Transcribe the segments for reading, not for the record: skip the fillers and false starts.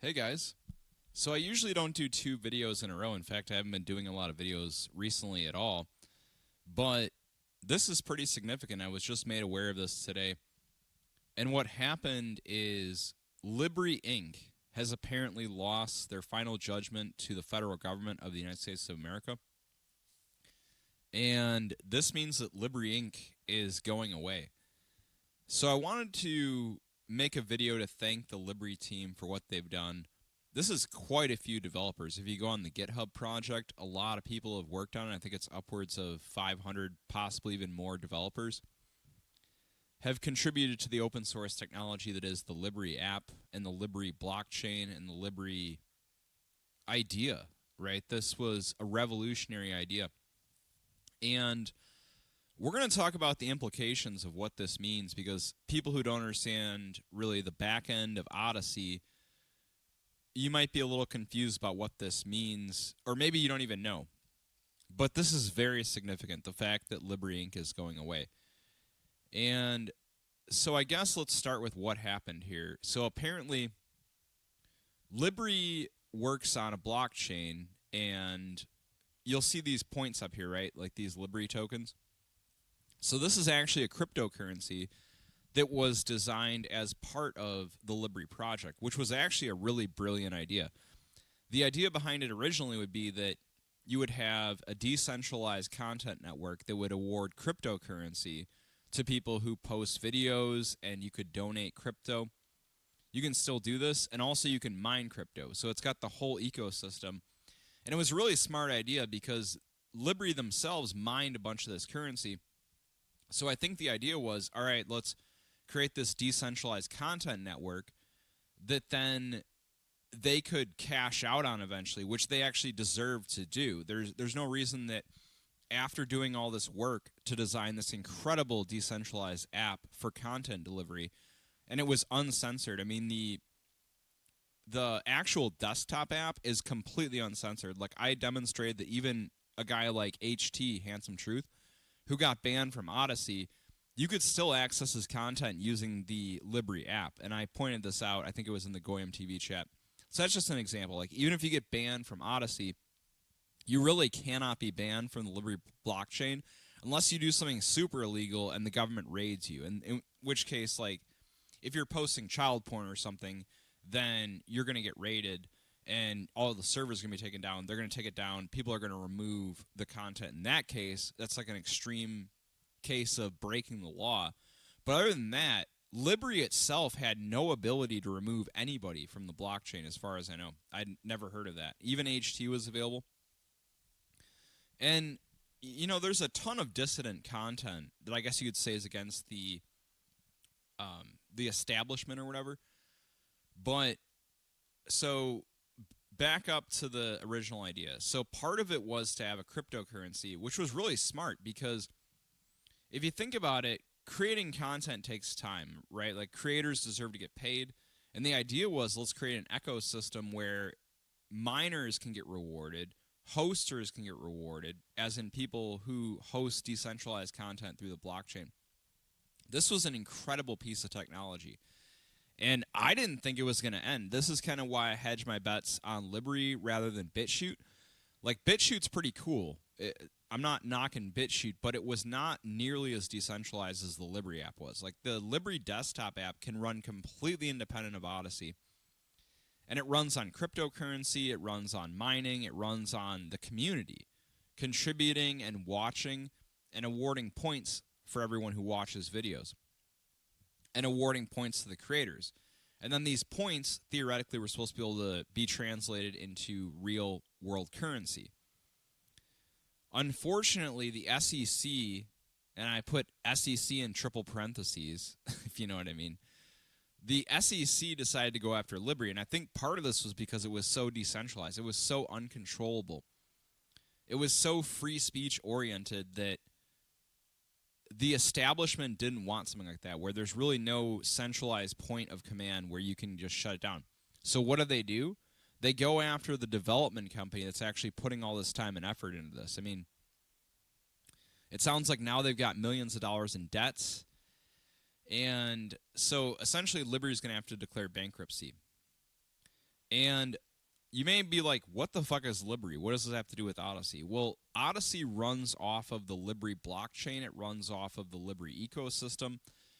Hey guys. So I usually don't do two videos in a row. In fact, I haven't been doing a lot of videos recently at all. But this is pretty significant. I was just made aware of this today. And what happened is LBRY Inc. has apparently lost their final judgment to the federal government of the United States of America. And this means that LBRY Inc. is going away. So I wanted to make a video to thank the LBRY team for what they've done. This is quite a few developers. If you go on the GitHub project, a lot of people have worked on it. I think it's upwards of 500, possibly even more developers have contributed to the open source technology that is the LBRY app and the LBRY blockchain and the LBRY idea, right? This was a revolutionary idea. And we're going to talk about the implications of what this means, because people who don't understand really the back end of Odysee, you might be a little confused about what this means, or maybe you don't even know. But this is very significant, the fact that LBRY Inc. is going away. And so I guess let's start with what happened here. So apparently, LBRY works on a blockchain, and you'll see these points up here, right? Like these LBRY tokens. So this is actually a cryptocurrency that was designed as part of the LBRY project, which was actually a really brilliant idea. The idea behind it originally would be that you would have a decentralized content network that would award cryptocurrency to people who post videos, and you could donate crypto. You can still do this, and also you can mine crypto. So it's got the whole ecosystem. And it was a really smart idea because LBRY themselves mined a bunch of this currency. So I think the idea was, all right, let's create this decentralized content network that then they could cash out on eventually, which they actually deserve to do. There's no reason that after doing all this work to design this incredible decentralized app for content delivery, and it was uncensored. I mean, the actual desktop app is completely uncensored. Like, I demonstrated that even a guy like HT, Handsome Truth, who got banned from Odysee, you could still access his content using the LBRY app. And I pointed this out. I think it was in the Goyim TV chat. So that's just an example. Like, even if you get banned from Odysee, you really cannot be banned from the LBRY blockchain unless you do something super illegal and the government raids you. And in which case, like, if you're posting child porn or something, then you're going to get raided, and all of the servers are going to be taken down. They're going to take it down. People are going to remove the content. In that case, that's like an extreme case of breaking the law. But other than that, LBRY itself had no ability to remove anybody from the blockchain, as far as I know. I'd never heard of that. Even HT was available. And, you know, there's a ton of dissident content that I guess you could say is against the establishment or whatever. But, so, back up to the original idea. So part of it was to have a cryptocurrency, which was really smart, because if you think about it, creating content takes time, right? Like, creators deserve to get paid. And the idea was, let's create an ecosystem where miners can get rewarded, hosters can get rewarded, as in people who host decentralized content through the blockchain. This was an incredible piece of technology. And I didn't think it was going to end. This is kind of why I hedged my bets on LBRY rather than BitChute. Like, BitChute's pretty cool. I'm not knocking BitChute, but it was not nearly as decentralized as the LBRY app was. Like, the LBRY desktop app can run completely independent of Odysee. And it runs on cryptocurrency, it runs on mining, it runs on the community, contributing and watching and awarding points for everyone who watches videos, and awarding points to the creators. And then these points, theoretically, were supposed to be able to be translated into real world currency. Unfortunately, the SEC, and I put SEC in triple parentheses, if you know what I mean, the SEC decided to go after LBRY, and I think part of this was because it was so decentralized. It was so uncontrollable. It was so free speech oriented that the establishment didn't want something like that, where there's really no centralized point of command where you can just shut it down. So what do? They go after the development company that's actually putting all this time and effort into this. I mean, it sounds like now they've got millions of dollars in debts. And so essentially LBRY is going to have to declare bankruptcy. And you may be like, what the fuck is LBRY? What does this have to do with Odysee? Well, Odysee runs off of the LBRY blockchain. It runs off of the LBRY ecosystem.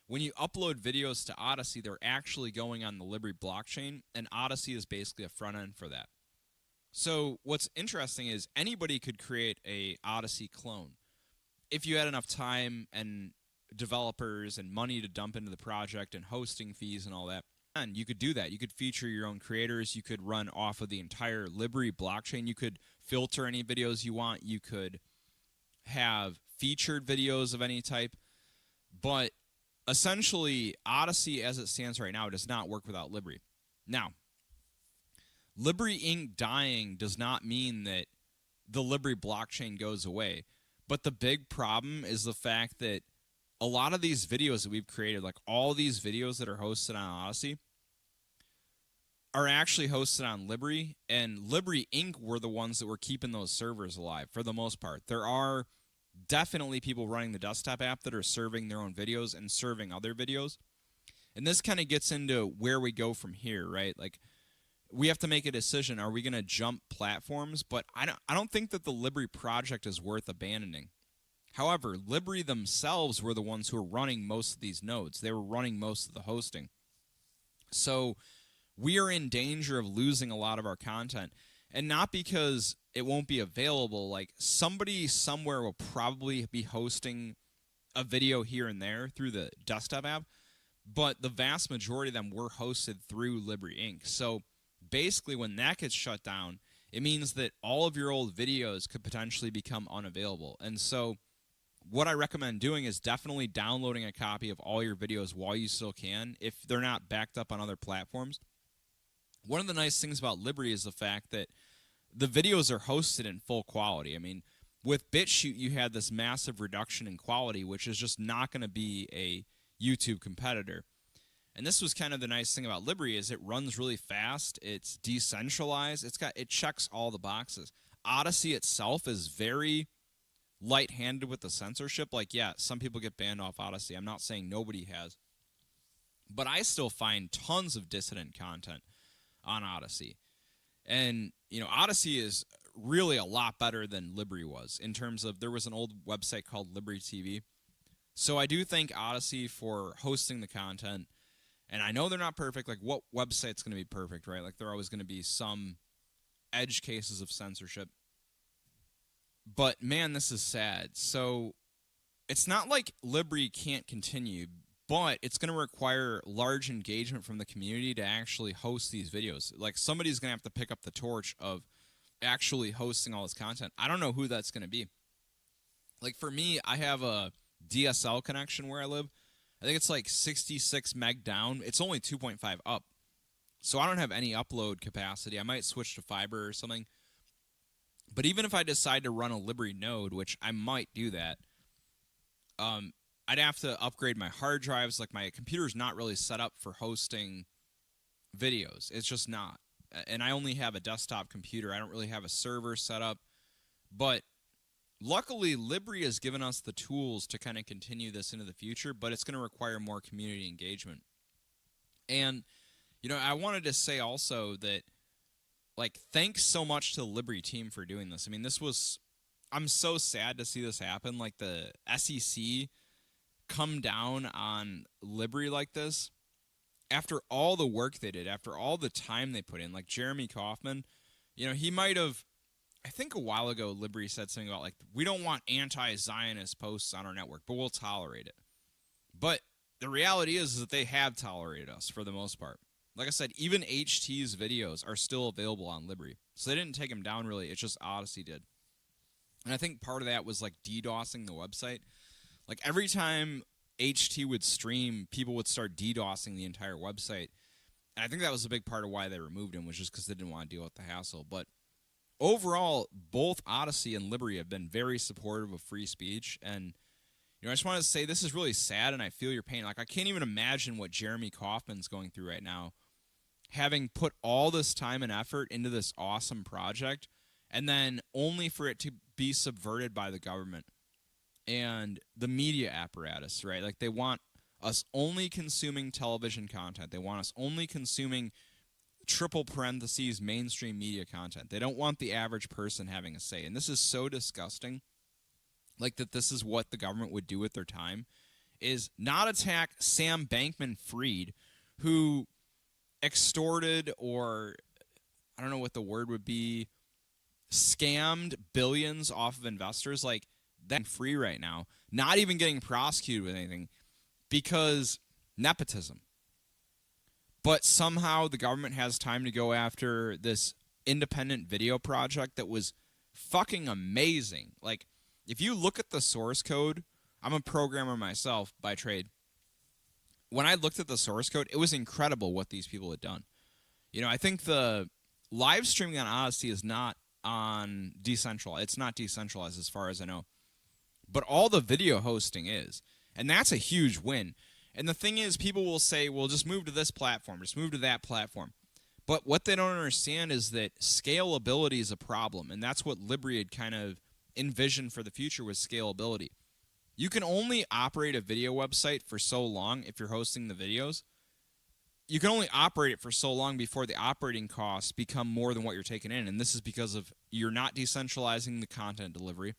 When you upload videos to Odysee, they're actually going on the LBRY blockchain, and Odysee is basically a front end for that. So what's interesting is anybody could create a Odysee clone if you had enough time and developers and money to dump into the project and hosting fees and all that. And you could do that. You could feature your own creators. You could run off of the entire LBRY blockchain. You could filter any videos you want. You could have featured videos of any type. But essentially, Odysee, as it stands right now, does not work without LBRY. Now, LBRY Inc. dying does not mean that the LBRY blockchain goes away. But the big problem is the fact that a lot of these videos that we've created, like all these videos that are hosted on Odysee, are actually hosted on LBRY, and LBRY Inc. were the ones that were keeping those servers alive for the most part. There are definitely people running the desktop app that are serving their own videos and serving other videos. And this kind of gets into where we go from here, right? Like, we have to make a decision. Are we going to jump platforms? But I don't think that the LBRY project is worth abandoning. However, LBRY themselves were the ones who were running most of these nodes. They were running most of the hosting. So we are in danger of losing a lot of our content. And not because it won't be available. Like, somebody somewhere will probably be hosting a video here and there through the desktop app. But the vast majority of them were hosted through LBRY Inc. So basically, when that gets shut down, it means that all of your old videos could potentially become unavailable. And so what I recommend doing is definitely downloading a copy of all your videos while you still can, if they're not backed up on other platforms. One of the nice things about LBRY is the fact that the videos are hosted in full quality. I mean, with BitChute, you had this massive reduction in quality, which is just not going to be a YouTube competitor. And this was kind of the nice thing about LBRY is it runs really fast. It's decentralized. It checks all the boxes. Odysee itself is very light-handed with the censorship. Like, yeah, some people get banned off Odysee. I'm not saying nobody has. But I still find tons of dissident content on Odysee. And, you know, Odysee is really a lot better than LBRY was in terms of there was an old website called LBRY TV. So I do thank Odysee for hosting the content. And I know they're not perfect. Like, what website's going to be perfect, right? Like, there are always going to be some edge cases of censorship. But, man, this is sad. So it's not like LBRY can't continue, but it's going to require large engagement from the community to actually host these videos. Like, somebody's going to have to pick up the torch of actually hosting all this content. I don't know who that's going to be. Like, for me, I have a DSL connection where I live. I think it's like 66 meg down. It's only 2.5 up. So I don't have any upload capacity. I might switch to fiber or something. But even if I decide to run a LBRY node, which I might do that, I'd have to upgrade my hard drives. Like, my computer's not really set up for hosting videos. It's just not. And I only have a desktop computer. I don't really have a server set up. But luckily, LBRY has given us the tools to kind of continue this into the future, but it's going to require more community engagement. And, you know, I wanted to say also that, like, thanks so much to the LBRY team for doing this. I mean, I'm so sad to see this happen. Like, the SEC come down on LBRY like this after all the work they did, after all the time they put in. Like, Jeremy Kauffman, you know, he might have, I think a while ago, LBRY said something about, like, we don't want anti-Zionist posts on our network, but we'll tolerate it. But the reality is that they have tolerated us for the most part. Like I said, even HT's videos are still available on LBRY. So they didn't take them down, really. It's just Odysee did. And I think part of that was, like, DDoSing the website. Like, every time HT would stream, people would start DDoSing the entire website. And I think that was a big part of why they removed him, was just because they didn't want to deal with the hassle. But overall, both Odysee and LBRY have been very supportive of free speech. And, you know, I just wanted to say this is really sad, and I feel your pain. Like, I can't even imagine what Jeremy Kauffman's going through right now, having put all this time and effort into this awesome project, and then only for it to be subverted by the government and the media apparatus, right? Like, they want us only consuming television content. They want us only consuming triple parentheses mainstream media content. They don't want the average person having a say. And this is so disgusting. Like that this is what the government would do with their time, is not attack Sam Bankman-Fried, who extorted, or I don't know what the word would be, scammed billions off of investors. Like, that free right now, not even getting prosecuted with anything because nepotism. But somehow the government has time to go after this independent video project that was fucking amazing. Like, if you look at the source code, I'm a programmer myself by trade. When I looked at the source code, it was incredible what these people had done. You know, I think the live streaming on Odysee is not on decentralized. It's not decentralized as far as I know. But all the video hosting is. And that's a huge win. And the thing is, people will say, well, just move to this platform, just move to that platform. But what they don't understand is that scalability is a problem. And that's what LBRY had kind of envisioned for the future, was scalability. You can only operate a video website for so long if you're hosting the videos. You can only operate it for so long before the operating costs become more than what you're taking in. And this is because of you're not decentralizing the content delivery.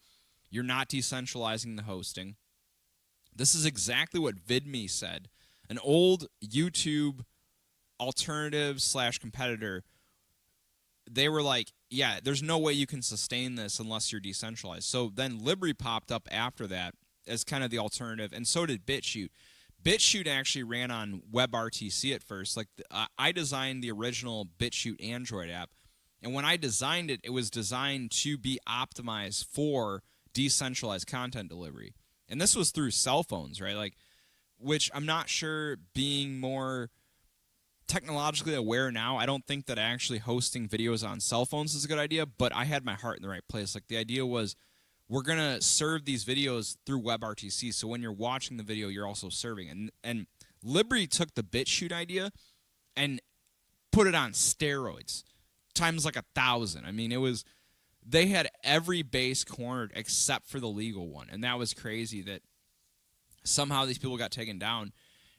You're not decentralizing the hosting. This is exactly what VidMe said, an old YouTube alternative / competitor. They were like, yeah, there's no way you can sustain this unless you're decentralized. So then LBRY popped up after that as kind of the alternative, and so did BitChute. BitChute actually ran on WebRTC at first. Like, I designed the original BitChute Android app, and when I designed it, it was designed to be optimized for decentralized content delivery. And this was through cell phones, right? Like, which I'm not sure, being more technologically aware now, I don't think that actually hosting videos on cell phones is a good idea, but I had my heart in the right place. Like, the idea was, we're going to serve these videos through WebRTC, so when you're watching the video, you're also serving. And LBRY took the BitChute idea and put it on steroids, times like 1,000. I mean, it was, they had every base cornered except for the legal one, and that was crazy that somehow these people got taken down.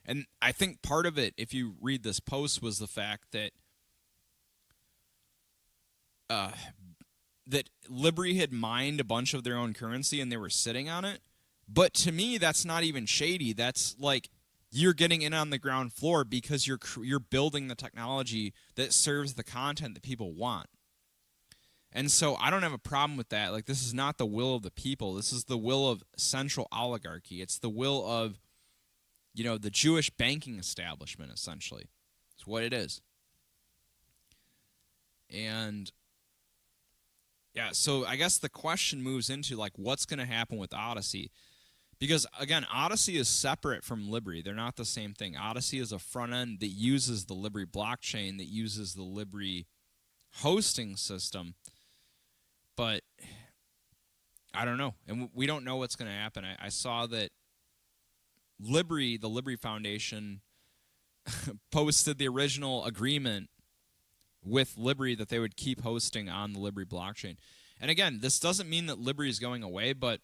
And I think part of it, if you read this post, was the fact that that LBRY had mined a bunch of their own currency and they were sitting on it. But to me, that's not even shady. That's like, you're getting in on the ground floor because you're building the technology that serves the content that people want. And so I don't have a problem with that. Like, this is not the will of the people. This is the will of central oligarchy. It's the will of, you know, the Jewish banking establishment, essentially. It's what it is. And yeah, so I guess the question moves into, like, what's going to happen with Odysee? Because, again, Odysee is separate from LBRY. They're not the same thing. Odysee is a front end that uses the LBRY blockchain, that uses the LBRY hosting system. But I don't know. And we don't know what's going to happen. I saw that LBRY, the LBRY Foundation, posted the original agreement with LBRY that they would keep hosting on the LBRY blockchain. And again, this doesn't mean that LBRY is going away, but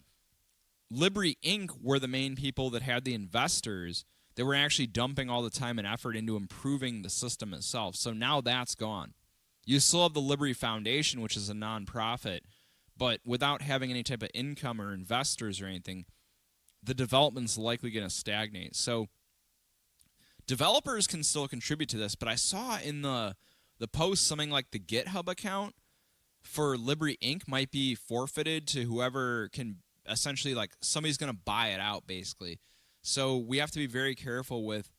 LBRY Inc. were the main people that had the investors that were actually dumping all the time and effort into improving the system itself. So now that's gone. You still have the LBRY Foundation, which is a nonprofit, but without having any type of income or investors or anything, the development's likely going to stagnate. So developers can still contribute to this, but I saw in the post something like the GitHub account for LBRY Inc. might be forfeited to whoever can, essentially, like, somebody's going to buy it out, basically. So we have to be very careful with,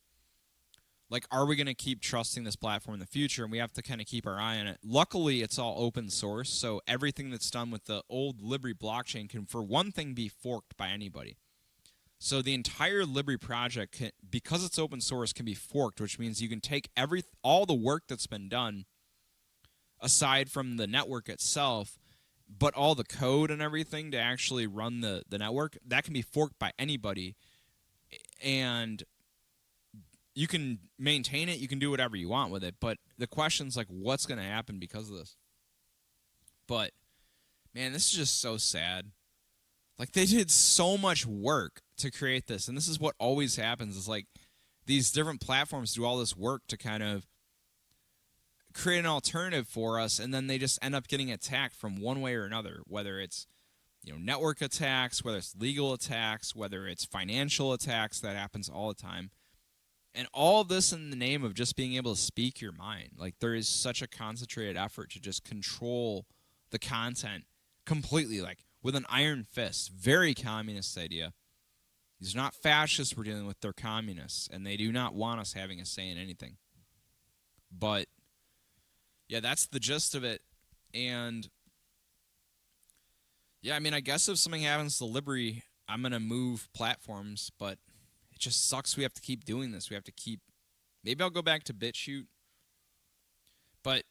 like, are we going to keep trusting this platform in the future? And we have to kind of keep our eye on it. Luckily, it's all open source, so everything that's done with the old LBRY blockchain can, for one thing, be forked by anybody. So the entire LBRY project, because it's open source, can be forked, which means you can take all the work that's been done, aside from the network itself, but all the code and everything to actually run the network, that can be forked by anybody. And you can maintain it, you can do whatever you want with it, but the question's like, what's going to happen because of this? But, man, this is just so sad. Like, they did so much work to create this, and this is what always happens, is like, these different platforms do all this work to kind of create an alternative for us, and then they just end up getting attacked from one way or another, whether it's network attacks, whether it's legal attacks, whether it's financial attacks. That happens all the time. And all of this in the name of just being able to speak your mind. Like, there is such a concentrated effort to just control the content completely, like with an iron fist. Very communist idea. These are not fascists we're dealing with, they're communists, and they do not want us having a say in anything. But yeah, that's the gist of it. And yeah, I mean, I guess if something happens to LBRY, I'm going to move platforms, but it just sucks we have to keep doing this. We have to keep... Maybe I'll go back to BitChute. But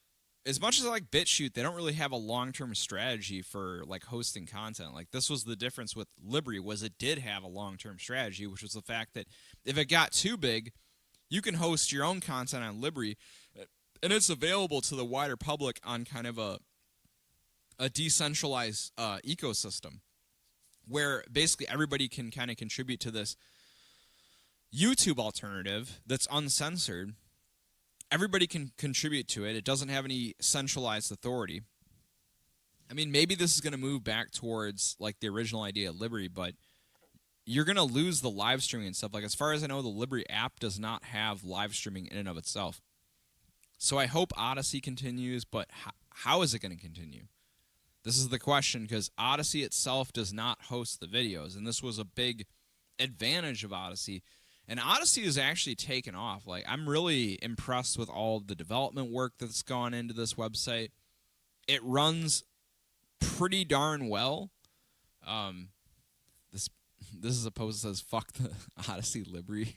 as much as I like BitChute, they don't really have a long-term strategy for like hosting content. Like, this was the difference with LBRY, was it did have a long-term strategy, which was the fact that if it got too big, you can host your own content on LBRY, and it's available to the wider public on kind of a decentralized ecosystem, where basically everybody can kind of contribute to this YouTube alternative that's uncensored. Everybody can contribute to it. It doesn't have any centralized authority. I mean, maybe this is going to move back towards like the original idea of LBRY, but you're going to lose the live streaming and stuff. Like, as far as I know, the LBRY app does not have live streaming in and of itself. So I hope Odysee continues, but how is it going to continue? This is the question, because Odysee itself does not host the videos, and this was a big advantage of Odysee. And Odysee has actually taken off. Like, I'm really impressed with all the development work that's gone into this website. It runs pretty darn well. This is a post that says, fuck the Odysee LBRY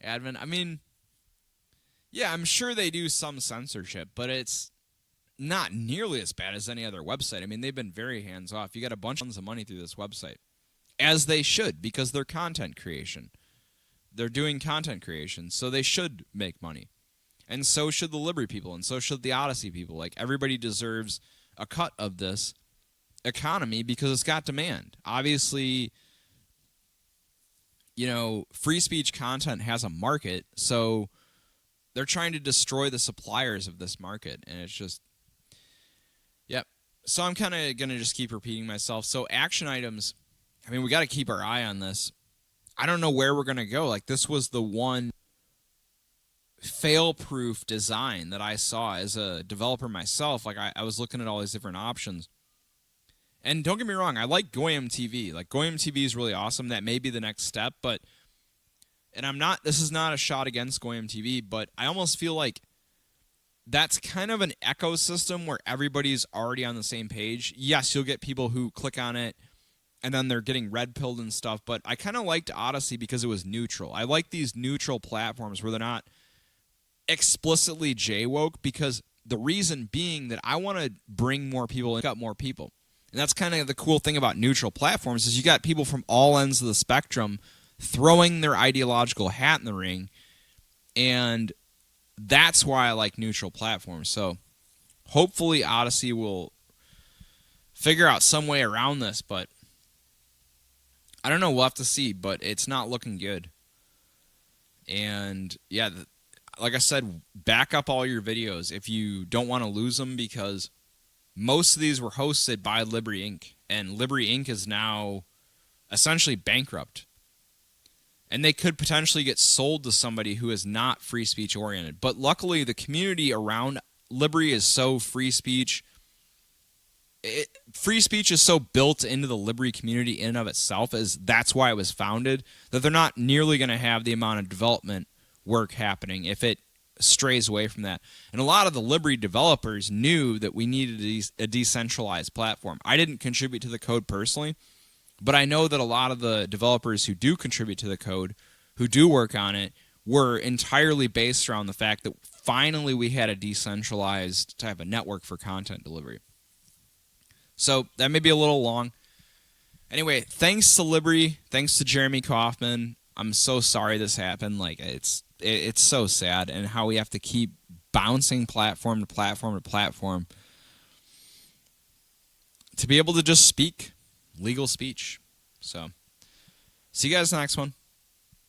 admin. I mean, yeah, I'm sure they do some censorship, but it's not nearly as bad as any other website. I mean, they've been very hands-off. You got a bunch of money through this website, as they should, because they're content creation. They're doing content creation, so they should make money. And so should the LBRY people, and so should the Odysee people. Like, everybody deserves a cut of this economy because it's got demand. Obviously, free speech content has a market, so they're trying to destroy the suppliers of this market, and it's just... Yep. So I'm kind of going to just keep repeating myself. So action items, I mean, we got to keep our eye on this. I don't know where we're going to go. Like, this was the one fail-proof design that I saw as a developer myself. Like, I was looking at all these different options. And don't get me wrong, I like Goyim TV. Like, Goyim TV is really awesome. That may be the next step, but... And this is not a shot against Goyim TV, but I almost feel like that's kind of an ecosystem where everybody's already on the same page. Yes, you'll get people who click on it, and then they're getting red-pilled and stuff, but I kind of liked Odysee because it was neutral. I like these neutral platforms where they're not explicitly J-woke, because the reason being that I want to bring more people and got more people. And that's kind of the cool thing about neutral platforms, is you got people from all ends of the spectrum throwing their ideological hat in the ring, and that's why I like neutral platforms. So hopefully Odysee will figure out some way around this, but I don't know. We'll have to see, but it's not looking good. And yeah, like I said, back up all your videos if you don't want to lose them, because most of these were hosted by LBRY Inc., and LBRY Inc. is now essentially bankrupt. And they could potentially get sold to somebody who is not free speech oriented. But luckily, the community around LBRY is so free speech. Free speech is so built into the LBRY community in and of itself, as that's why it was founded, that they're not nearly going to have the amount of development work happening if it strays away from that. And a lot of the LBRY developers knew that we needed a decentralized platform. I didn't contribute to the code personally, but I know that a lot of the developers who do contribute to the code, who do work on it, were entirely based around the fact that finally we had a decentralized type of network for content delivery. So that may be a little long. Anyway, thanks to LBRY, thanks to Jeremy Kauffman. I'm so sorry this happened. Like, it's so sad, and how we have to keep bouncing platform to platform to platform to be able to just speak legal speech. So, see you guys in the next one.